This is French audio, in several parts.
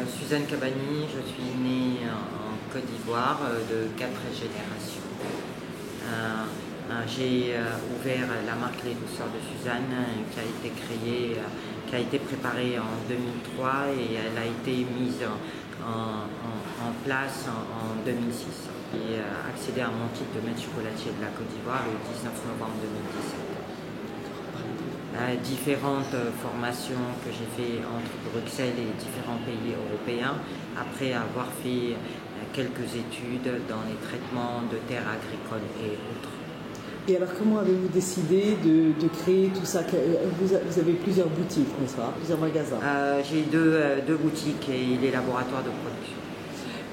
Suzanne Cabani, je suis née en Côte d'Ivoire de 4 générations. J'ai ouvert la marque Les Douceurs de Suzanne qui a été créée, qui a été préparée en 2003 et elle a été mise en place en 2006. J'ai accédé à mon titre de maître chocolatier de la Côte d'Ivoire le 19 novembre 2017. Différentes formations que j'ai fait entre Bruxelles et différents pays européens, après avoir fait quelques études dans les traitements de terres agricoles et autres. Et alors comment avez-vous décidé de créer tout ça? Vous avez plusieurs boutiques, n'est-ce pas? Plusieurs magasins. J'ai deux boutiques et les laboratoires de production.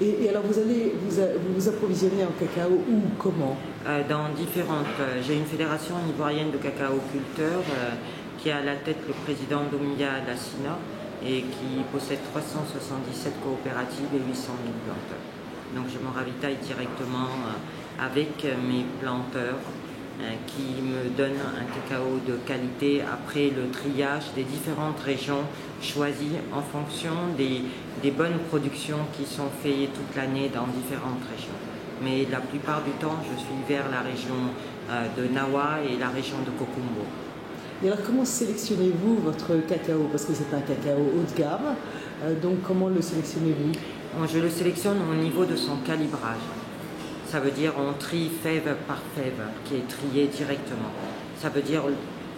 Et alors vous approvisionnez en cacao où, comment? Dans différentes. J'ai une fédération ivoirienne de cacao-culteurs qui a à la tête le président Doumbia Lassina et qui possède 377 coopératives et 800 000 planteurs. Donc je me ravitaille directement avec mes planteurs qui me donnent un cacao de qualité après le triage des différentes régions choisies en fonction des bonnes productions qui sont faites toute l'année dans différentes régions. Mais la plupart du temps, je suis vers la région de Nawa et la région de Kokumbo. Et alors comment sélectionnez-vous votre cacao? Parce que c'est un cacao haut de gamme, donc comment le sélectionnez-vous? Je le sélectionne au niveau de son calibrage. Ça veut dire on trie fève par fève qui est triée directement. Ça veut dire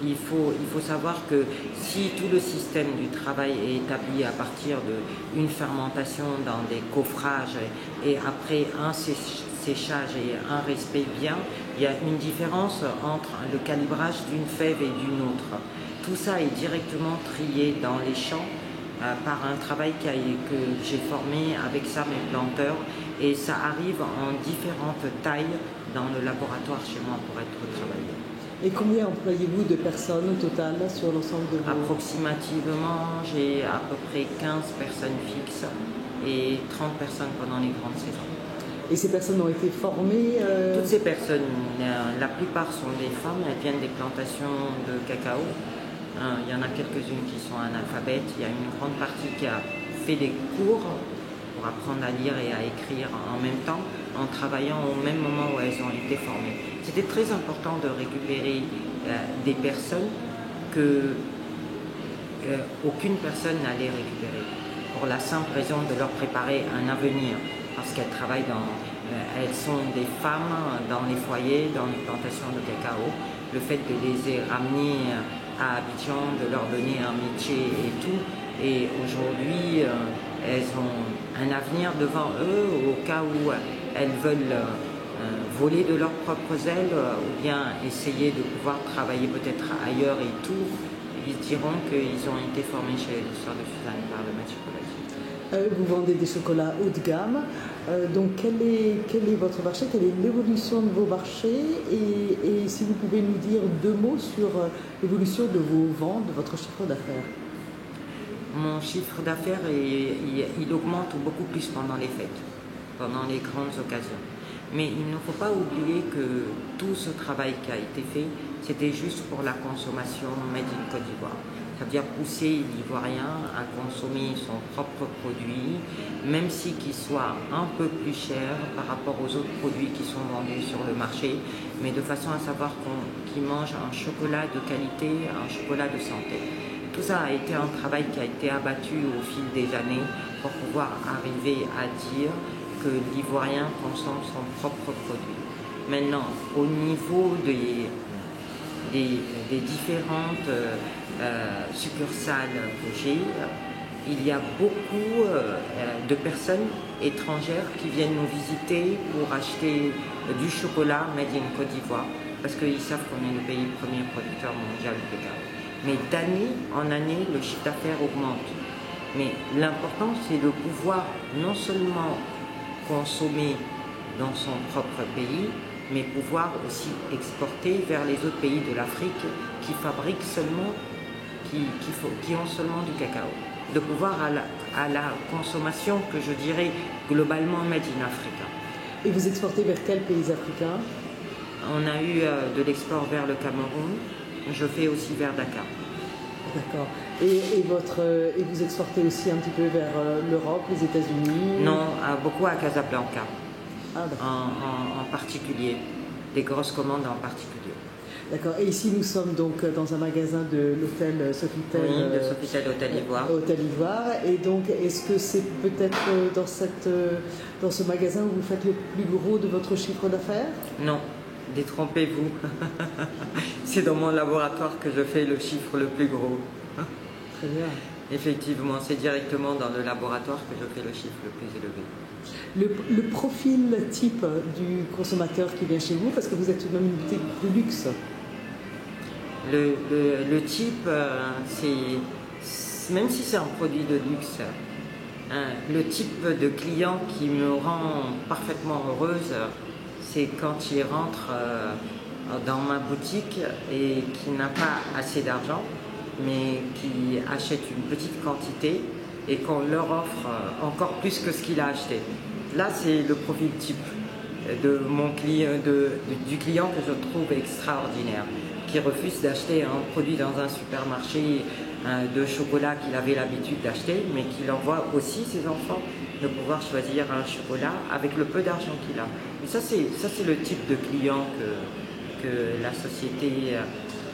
il faut savoir que si tout le système du travail est établi à partir d'une fermentation dans des coffrages et après un séchage et un respect bien, il y a une différence entre le calibrage d'une fève et d'une autre. Tout ça est directement trié dans les champs par un travail que j'ai formé avec ça mes planteurs et ça arrive en différentes tailles dans le laboratoire chez moi pour être travaillé. Et combien employez-vous de personnes au total sur l'ensemble de vos... Approximativement, j'ai à peu près 15 personnes fixes et 30 personnes pendant les grandes saisons. Et ces personnes ont été formées Toutes ces personnes, la plupart sont des femmes, elles viennent des plantations de cacao. Il y en a quelques-unes qui sont analphabètes, il y a une grande partie qui a fait des cours pour apprendre à lire et à écrire en même temps, en travaillant au même moment où elles ont été formées. C'était très important de récupérer des personnes que aucune personne n'allait récupérer, pour la simple raison de leur préparer un avenir, parce qu'elles travaillent elles sont des femmes dans les foyers, dans les plantations de cacao. Le fait de les ramener à Abidjan, de leur donner un métier et tout, et aujourd'hui elles ont un avenir devant eux au cas où elles veulent voler de leurs propres ailes ou bien essayer de pouvoir travailler peut-être ailleurs et tout. Ils diront qu'ils ont été formés chez les Douceurs de Suzanne par le maître chocolatier. Vous vendez des chocolats haut de gamme, donc quel est votre marché, quelle est l'évolution de vos marchés et si vous pouvez nous dire deux mots sur l'évolution de vos ventes, de votre chiffre d'affaires? Mon chiffre d'affaires, il augmente beaucoup plus pendant les fêtes, pendant les grandes occasions. Mais il ne faut pas oublier que tout ce travail qui a été fait, c'était juste pour la consommation made in Côte d'Ivoire. Ça veut dire pousser l'Ivoirien à consommer son propre produit, même si qu'il soit un peu plus cher par rapport aux autres produits qui sont vendus sur le marché, mais de façon à savoir qu'il mange un chocolat de qualité, un chocolat de santé. Tout ça a été un travail qui a été abattu au fil des années pour pouvoir arriver à dire que l'Ivoirien consomme son propre produit. Maintenant, au niveau des différentes succursales que j'ai, il y a beaucoup de personnes étrangères qui viennent nous visiter pour acheter du chocolat made in Côte d'Ivoire parce qu'ils savent qu'on est le premier producteur mondial de cacao. Mais d'année en année, le chiffre d'affaires augmente. Mais l'important, c'est de pouvoir non seulement consommer dans son propre pays, mais pouvoir aussi exporter vers les autres pays de l'Afrique qui fabriquent seulement, qui ont seulement du cacao. De pouvoir à la consommation que je dirais globalement made in Africa. Et vous exportez vers quels pays africains? On a eu de l'export vers le Cameroun, je fais aussi vers Dakar. D'accord. Et vous exportez aussi un petit peu vers l'Europe, les États-Unis? Non, beaucoup à Casablanca, Ah, d'accord. en particulier, des grosses commandes en particulier. D'accord. Et ici, nous sommes donc dans un magasin de l'hôtel Sofitel. Oui, de Sofitel Hôtel Ivoire. Hôtel Ivoire. Et donc, est-ce que c'est peut-être dans ce magasin où vous faites le plus gros de votre chiffre d'affaires? Non, détrompez-vous. C'est dans mon laboratoire que je fais le chiffre le plus gros. Très bien. Effectivement, c'est directement dans le laboratoire que je fais le chiffre le plus élevé. Le profil type du consommateur qui vient chez vous, parce que vous êtes tout de même une boutique de luxe. Le type, même si c'est un produit de luxe, le type de client qui me rend parfaitement heureuse, c'est quand il rentre dans ma boutique et qui n'a pas assez d'argent, mais qui achète une petite quantité et qu'on leur offre encore plus que ce qu'il a acheté. Là, c'est le profil type de mon client, du client que je trouve extraordinaire, qui refuse d'acheter un produit dans un supermarché de chocolat qu'il avait l'habitude d'acheter, mais qui envoie aussi ses enfants de pouvoir choisir un chocolat avec le peu d'argent qu'il a. Et ça, c'est le type de client que la société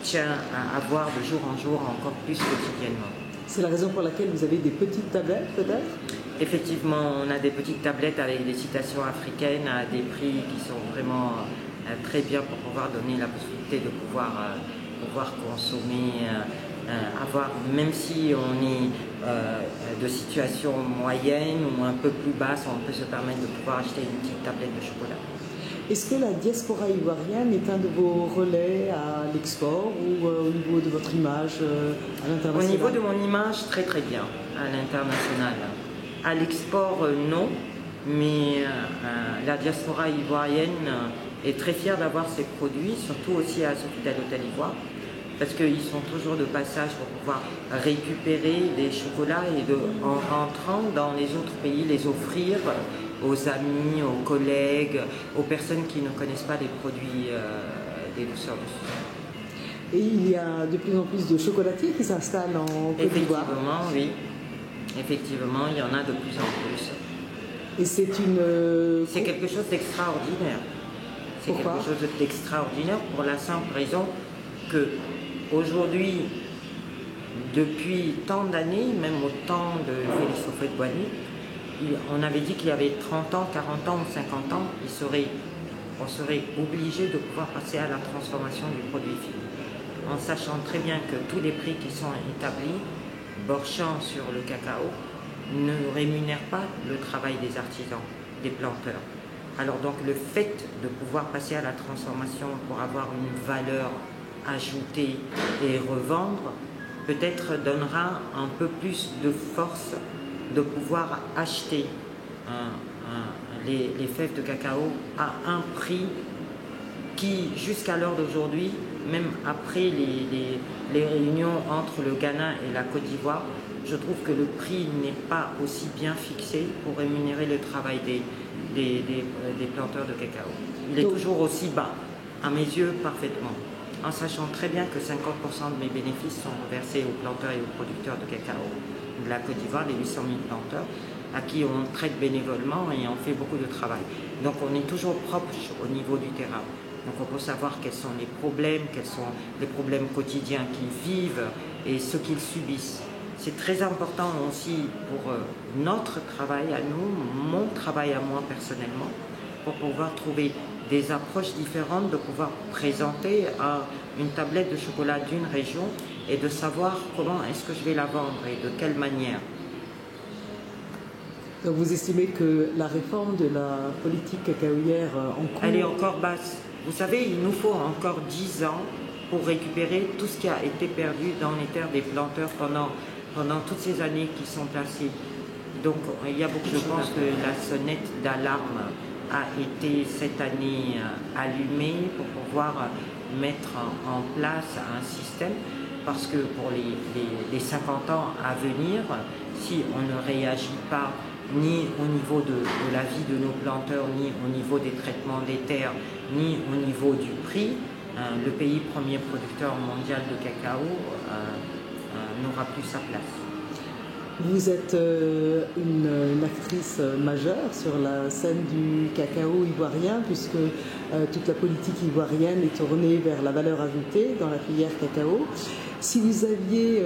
tient à avoir de jour en jour, encore plus quotidiennement. C'est la raison pour laquelle vous avez des petites tablettes, peut-être? Effectivement, on a des petites tablettes avec des citations africaines à des prix qui sont vraiment très bien pour pouvoir donner la possibilité de pouvoir consommer, même si on est de situation moyenne ou un peu plus basse, on peut se permettre de pouvoir acheter une petite tablette de chocolat. Est-ce que la diaspora ivoirienne est un de vos relais à l'export ou au niveau de votre image à l'international? Au niveau de mon image, très très bien, à l'international. À l'export, non, mais la diaspora ivoirienne est très fière d'avoir ces produits, surtout aussi à Sofitel Hôtel Ivoire, parce qu'ils sont toujours de passage pour pouvoir récupérer des chocolats et en rentrant dans les autres pays, les offrir aux amis, aux collègues, aux personnes qui ne connaissent pas les produits des douceurs du Sud. Et il y a de plus en plus de chocolatiers qui s'installent en Côte d'Ivoire. Effectivement, oui. Effectivement, il y en a de plus en plus. Et c'est quelque chose d'extraordinaire. C'est Pourquoi? quelque chose d'extraordinaire pour la simple raison que aujourd'hui, depuis tant d'années, même au temps de Félix Houphouët-Boigny, on avait dit qu'il y avait 30 ans, 40 ans ou 50 ans, on serait obligé de pouvoir passer à la transformation du produit fini. En sachant très bien que tous les prix qui sont établis, borchant sur le cacao, ne rémunèrent pas le travail des artisans, des planteurs. Alors donc le fait de pouvoir passer à la transformation pour avoir une valeur ajoutée et revendre, peut-être donnera un peu plus de force de pouvoir acheter les fèves de cacao à un prix qui, jusqu'à l'heure d'aujourd'hui, même après les réunions entre le Ghana et la Côte d'Ivoire, je trouve que le prix n'est pas aussi bien fixé pour rémunérer le travail des planteurs de cacao. Il est toujours aussi bas, à mes yeux, parfaitement, en sachant très bien que 50% de mes bénéfices sont reversés aux planteurs et aux producteurs de cacao de la Côte d'Ivoire, les 800 000 planteurs, à qui on traite bénévolement et on fait beaucoup de travail. Donc on est toujours proche au niveau du terrain. Donc on peut savoir quels sont les problèmes quotidiens qu'ils vivent et ce qu'ils subissent. C'est très important aussi pour notre travail à nous, mon travail à moi personnellement, pour pouvoir trouver des approches différentes, de pouvoir présenter une tablette de chocolat d'une région et de savoir comment est-ce que je vais la vendre et de quelle manière. Donc vous estimez que la réforme de la politique cacaoyère en cours... Elle est encore basse. Vous savez, il nous faut encore 10 ans pour récupérer tout ce qui a été perdu dans les terres des planteurs pendant toutes ces années qui sont passées. Donc il y a beaucoup, je pense que la sonnette d'alarme a été cette année allumée pour pouvoir mettre en place un système, parce que pour les 50 ans à venir, si on ne réagit pas ni au niveau de la vie de nos planteurs, ni au niveau des traitements des terres, ni au niveau du prix, le pays premier producteur mondial de cacao n'aura plus sa place. Vous êtes une actrice majeure sur la scène du cacao ivoirien, puisque toute la politique ivoirienne est tournée vers la valeur ajoutée dans la filière cacao. Si vous aviez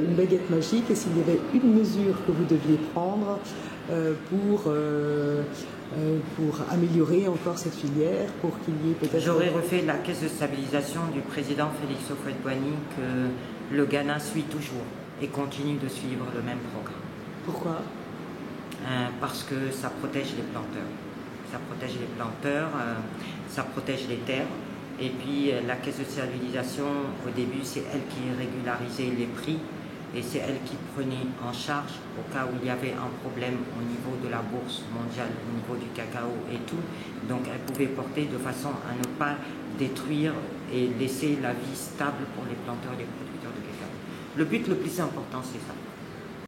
une baguette magique et s'il y avait une mesure que vous deviez prendre pour améliorer encore cette filière, pour qu'il y ait peut-être... J'aurais refait la caisse de stabilisation du président Félix Houphouët-Boigny que le Ghana suit toujours et continue de suivre le même programme. Pourquoi? Parce que ça protège les planteurs. Ça protège les planteurs, ça protège les terres. Et puis la caisse de stabilisation, au début, c'est elle qui régularisait les prix et c'est elle qui prenait en charge au cas où il y avait un problème au niveau de la bourse mondiale, au niveau du cacao et tout. Donc elle pouvait porter de façon à ne pas détruire et laisser la vie stable pour les planteurs et les producteurs de cacao. Le but le plus important, c'est ça.